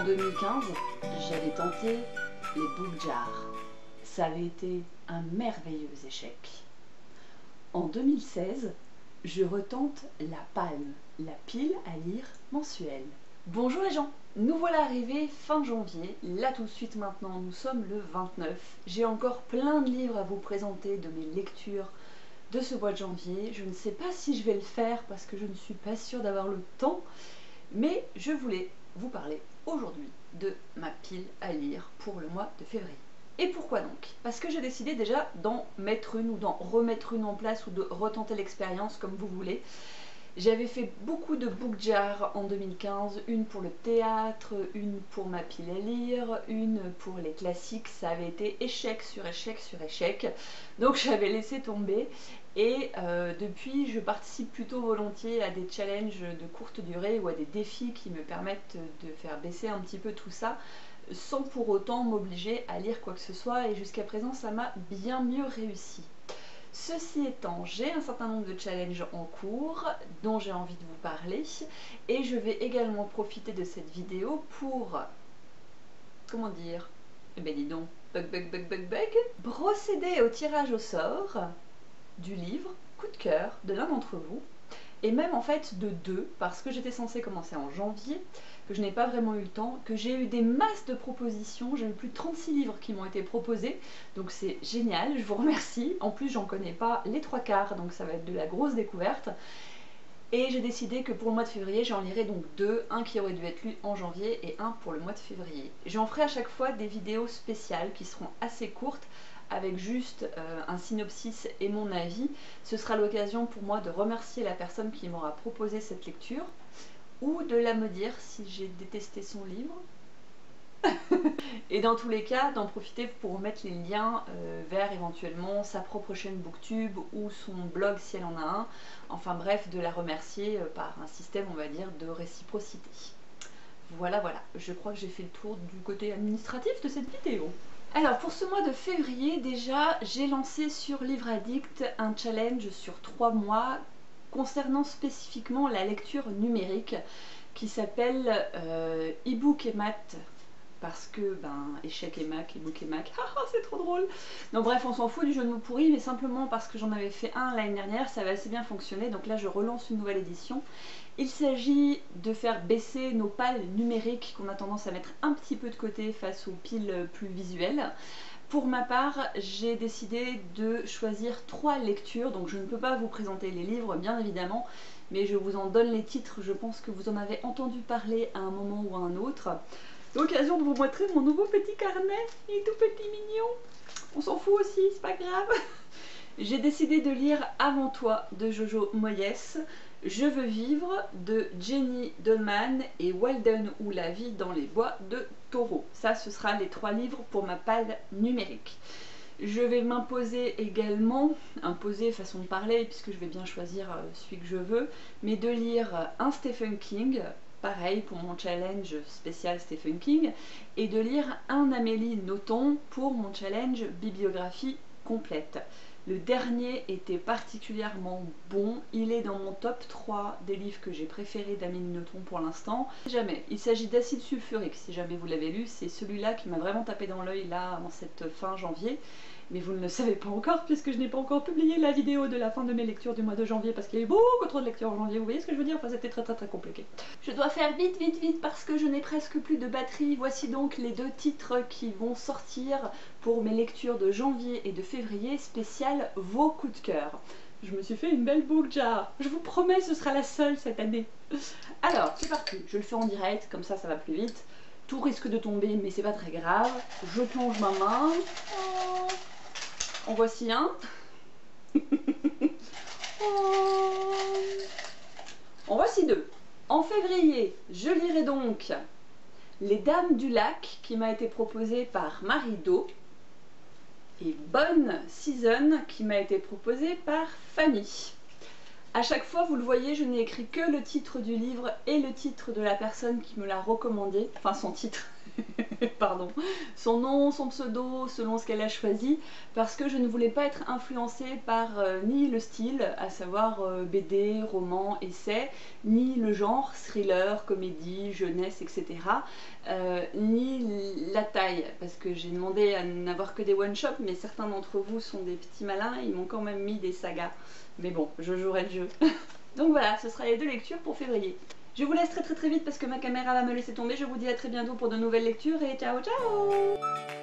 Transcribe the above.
En 2015, j'avais tenté les book jars. Ça avait été un merveilleux échec. En 2016, je retente la palme, la pile à lire mensuelle. Bonjour les gens, nous voilà arrivés fin janvier, là tout de suite maintenant, nous sommes le 29. J'ai encore plein de livres à vous présenter de mes lectures de ce mois de janvier. Je ne sais pas si je vais le faire parce que je ne suis pas sûre d'avoir le temps, mais je voulais vous parler aujourd'hui de ma pile à lire pour le mois de février. Et pourquoi donc? Parce que j'ai décidé déjà d'en mettre une ou d'en remettre une en place ou de retenter l'expérience comme vous voulez. J'avais fait beaucoup de book jars en 2015, une pour le théâtre, une pour ma pile à lire, une pour les classiques. Ça avait été échec sur échec sur échec, donc j'avais laissé tomber. Et depuis, je participe plutôt volontiers à des challenges de courte durée ou à des défis qui me permettent de faire baisser un petit peu tout ça, sans pour autant m'obliger à lire quoi que ce soit, et jusqu'à présent ça m'a bien mieux réussi. Ceci étant, j'ai un certain nombre de challenges en cours dont j'ai envie de vous parler, et je vais également profiter de cette vidéo pour, comment dire, eh ben dis donc, procéder au tirage au sort du livre coup de cœur de l'un d'entre vous, et même en fait de deux, parce que j'étais censée commencer en janvier, que je n'ai pas vraiment eu le temps, que j'ai eu des masses de propositions. J'ai eu plus de 36 livres qui m'ont été proposés, donc c'est génial, je vous remercie. En plus j'en connais pas les trois quarts, donc ça va être de la grosse découverte. Et j'ai décidé que pour le mois de février, j'en lirai donc deux, un qui aurait dû être lu en janvier et un pour le mois de février. J'en ferai à chaque fois des vidéos spéciales qui seront assez courtes, avec juste un synopsis et mon avis. Ce sera l'occasion pour moi de remercier la personne qui m'aura proposé cette lecture, ou de la me dire si j'ai détesté son livre. Et dans tous les cas, d'en profiter pour mettre les liens vers éventuellement sa propre chaîne Booktube ou son blog si elle en a un. Enfin bref, de la remercier par un système, on va dire, de réciprocité. Voilà, je crois que j'ai fait le tour du côté administratif de cette vidéo. Alors pour ce mois de février, déjà, j'ai lancé sur Livre Addict un challenge sur 3 mois concernant spécifiquement la lecture numérique qui s'appelle e-book et maths. Parce que, échec et Mac, e-book et Mac, c'est trop drôle. Donc bref, on s'en fout du jeu de mots pourri, mais simplement parce que j'en avais fait un l'année dernière, ça avait assez bien fonctionné, donc là je relance une nouvelle édition. Il s'agit de faire baisser nos pales numériques qu'on a tendance à mettre un petit peu de côté face aux piles plus visuelles. Pour ma part, j'ai décidé de choisir 3 lectures, donc je ne peux pas vous présenter les livres bien évidemment, mais je vous en donne les titres, je pense que vous en avez entendu parler à un moment ou à un autre. L'occasion de vous montrer mon nouveau petit carnet, il est tout petit mignon, on s'en fout aussi, c'est pas grave. J'ai décidé de lire Avant toi de Jojo Moyes, Je veux vivre de Jenny Dolman et Walden ou La vie dans les bois de Taureau. Ça, ce sera les 3 livres pour ma pile numérique. Je vais m'imposer également, imposer façon de parler puisque je vais bien choisir celui que je veux, mais de lire un Stephen King, pareil pour mon challenge spécial Stephen King, et de lire un Amélie Nothomb pour mon challenge bibliographie complète. Le dernier était particulièrement bon, il est dans mon top 3 des livres que j'ai préférés d'Amélie Nothomb pour l'instant. Jamais, il s'agit d'Acide sulfurique, si jamais vous l'avez lu, c'est celui-là qui m'a vraiment tapé dans l'œil là en cette fin janvier. Mais vous ne le savez pas encore puisque je n'ai pas encore publié la vidéo de la fin de mes lectures du mois de janvier parce qu'il y a eu beaucoup trop de lectures en janvier, vous voyez ce que je veux dire? Enfin c'était très compliqué. Je dois faire vite parce que je n'ai presque plus de batterie. Voici donc les 2 titres qui vont sortir pour mes lectures de janvier et de février spécial vos coups de cœur. Je me suis fait une belle book jar, je vous promets ce sera la seule cette année. Alors c'est parti, je le fais en direct, comme ça va plus vite. Tout risque de tomber mais c'est pas très grave. Je plonge ma main. Oh. En voici un. Oh. En voici 2. En février, je lirai donc Les Dames du Lac qui m'a été proposé par Marie Do et Bonne Season qui m'a été proposé par Fanny. A chaque fois, vous le voyez, je n'ai écrit que le titre du livre et le titre de la personne qui me l'a recommandé, enfin son titre, pardon, son nom, son pseudo, selon ce qu'elle a choisi, parce que je ne voulais pas être influencée par ni le style, à savoir BD, roman, essai, ni le genre, thriller, comédie, jeunesse, etc. Ni la taille, parce que j'ai demandé à n'avoir que des one-shots, mais certains d'entre vous sont des petits malins, ils m'ont quand même mis des sagas. Mais bon, je jouerai le jeu. Donc voilà, ce sera les 2 lectures pour février. Je vous laisse très vite parce que ma caméra va me laisser tomber. Je vous dis à très bientôt pour de nouvelles lectures et ciao ciao!